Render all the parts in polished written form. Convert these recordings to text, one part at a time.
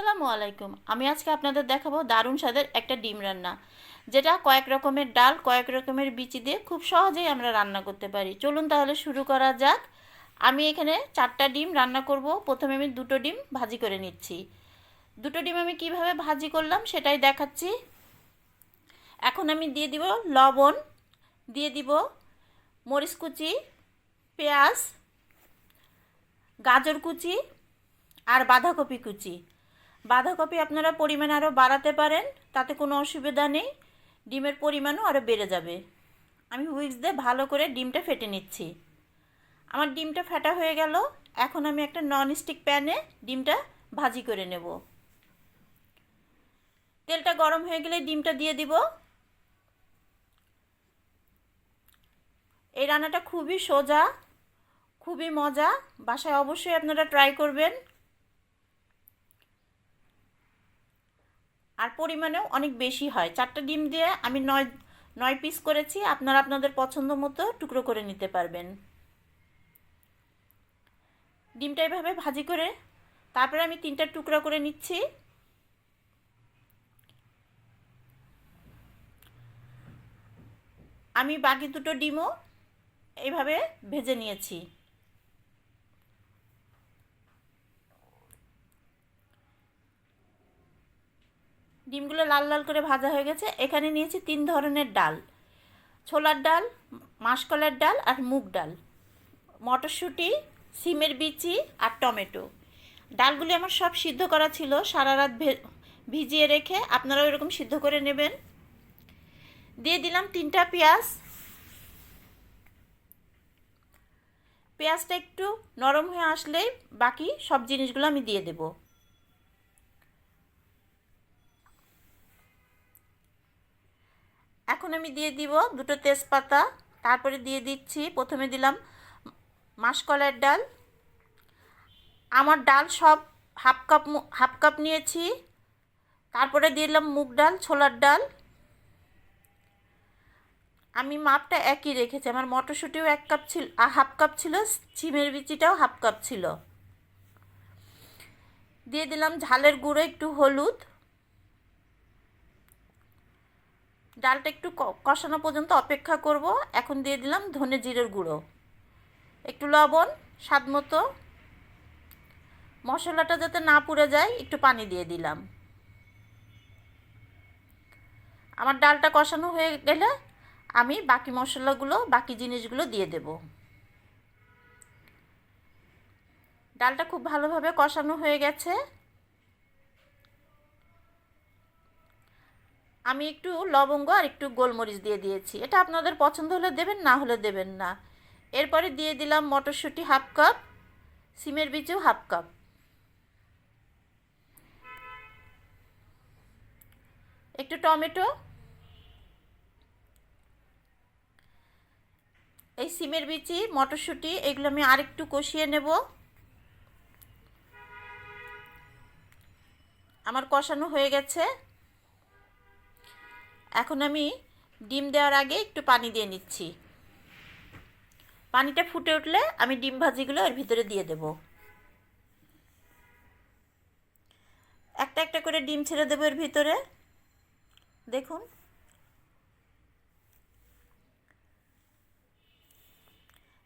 আসসালামু আলাইকুম। আমি আজকে আপনাদের দেখাবো দারুণ স্বাদের একটা ডিম রান্না, যেটা কয়েক রকমের ডাল, কয়েক রকমের বিচি দিয়ে খুব সহজেই আমরা রান্না করতে পারি। চলুন তাহলে শুরু করা যাক। আমি এখানে 4টা ডিম রান্না করব। প্রথমে আমি 2টো ডিম ভাজি করে নিচ্ছি। 2টো ডিম আমি কিভাবে ভাজি করলাম সেটাই দেখাচ্ছি। এখন আমি দিয়ে দিব লবণ, দিয়ে দিব মরিচ কুচি, পেঁয়াজ, গাজর কুচি আর বাঁধাকপি কুচি। বাঁধাকপি আপনারা পরিমাণ আরও বাড়াতে পারেন, তাতে কোনো অসুবিধা নেই। ডিমের পরিমাণও আরও বেড়ে যাবে। আমি হুইস্ক দিয়ে ভালো করে ডিমটা ফেটে নিচ্ছি। আমার ডিমটা ফেটা হয়ে গেল। এখন আমি একটা ননস্টিক প্যানে ডিমটা ভাজি করে নেব। তেলটা গরম হয়ে গেলে ডিমটা দিয়ে দিব। এই রান্নাটা খুবই সোজা, খুবই মজা। বাসায় অবশ্যই আপনারা ট্রাই করবেন। আর পরিমাণেও অনেক বেশি হয়। 4টা ডিম দিয়ে আমি 9 পিস করেছি। আপনারা আপনাদের পছন্দ মতো টুকরো করে নিতে পারবেন। ডিমটা এভাবে ভাজি করে তারপরে আমি 3টা টুকরা করে নিচ্ছি। আমি বাকি 2টো ডিমও এইভাবে ভেজে নিয়েছি। ডিমগুলো লাল লাল করে ভাজা হয়ে গেছে। এখানে নিয়েছি 3 ধরনের ডাল: ছোলার ডাল, মাসকলাইর ডাল আর মুগ ডাল, মটরশুঁটি, সিমের বিচি আর টমেটো। ডালগুলি আমার সব সিদ্ধ করা ছিল সারা রাত ভিজিয়ে রেখে। আপনারাও এরকম সিদ্ধ করে নেবেন। দিয়ে দিলাম 3টা পেঁয়াজ। পেঁয়াজটা একটু নরম হয়ে আসলেই বাকি সব জিনিসগুলো আমি দিয়ে দেব। এখন আমি দিয়ে দিব 2টো তেজপাতা। তারপরে দিয়ে দিচ্ছি, প্রথমে দিলাম মাসকলাইয়ের ডাল। আমার ডাল সব হাফ কাপ নিয়েছি। তারপরে দিলাম মুগ ডাল, ছোলার ডাল। আমি মাপটা একই রেখেছি। আমার মটরশুঁটিও 1 কাপ ছিল, হাফ কাপ ছিল, সিমের বিচিটাও হাফ কাপ ছিল। দিয়ে দিলাম ঝালের গুঁড়ো, একটু হলুদ। ডালটা একটু কষানো পর্যন্ত অপেক্ষা করব। এখন দিয়ে দিলাম ধনে জিরের গুঁড়ো, একটু লবণ স্বাদ মতো। মশলাটা যাতে না পুড়ে যায় একটু পানি দিয়ে দিলাম। আমার ডালটা কষানো হয়ে গেলে আমি বাকি মশলাগুলো, বাকি জিনিসগুলো দিয়ে দেব। ডালটা খুব ভালোভাবে কষানো হয়ে গেছে। আমি একটু লবঙ্গ আর একটু গোলমরিচ দিয়ে দিয়েছি। এটা আপনাদের পছন্দ হলে দেবেন, না হলে দেবেন না। এরপরে দিয়ে দিলাম মটরশুঁটি হাফ কাপ, সিমের বিচিও হাফ কাপ, একটু টমেটো। এই সিমের বিচি, মটরশুঁটি এগুলো আমি আরেকটু কষিয়ে নেব। আমার কষানো হয়ে গেছে। এখন আমি ডিম দেওয়ার আগে একটু পানি দিয়ে নিচ্ছি। পানিটা ফুটে উঠলে আমি ডিম ভাজিগুলো এর ভিতরে দিয়ে দেব। একটা একটা করে ডিম ছেড়ে দেবো এর ভিতরে। দেখুন,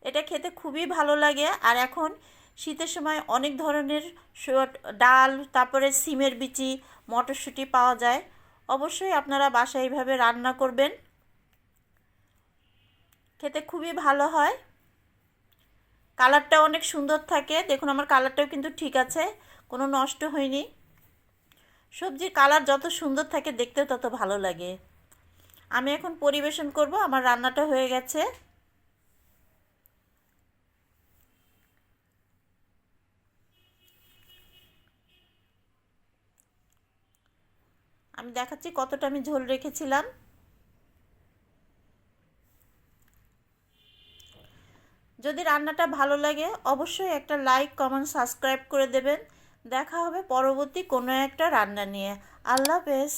এটা খেতে খুবই ভালো লাগে। আর এখন শীতের সময় অনেক ধরনের ডাল, তারপরে সিমের বিচি, মটরশুঁটি পাওয়া যায়। অবশ্যই আপনারা বাসায় এইভাবে রান্না করবেন, খেতে খুবই ভালো হয়। কালারটা অনেক সুন্দর থাকে। দেখুন, আমার কালারটাও কিন্তু ঠিক আছে, কোনো নষ্ট হয়নি। সবজির কালার যত সুন্দর থাকে দেখতে তত ভালো লাগে। আমি এখন পরিবেশন করব। আমার রান্নাটা হয়ে গেছে। আমি দেখাচ্ছি কতটা আমি ঝোল রেখেছিলাম। যদি রান্নাটা ভালো লাগে অবশ্যই একটা লাইক, কমেন্ট, সাবস্ক্রাইব করে দেবেন। দেখা হবে পরবর্তী কোনো একটা রান্না নিয়ে। আল্লাহ হাফেজ।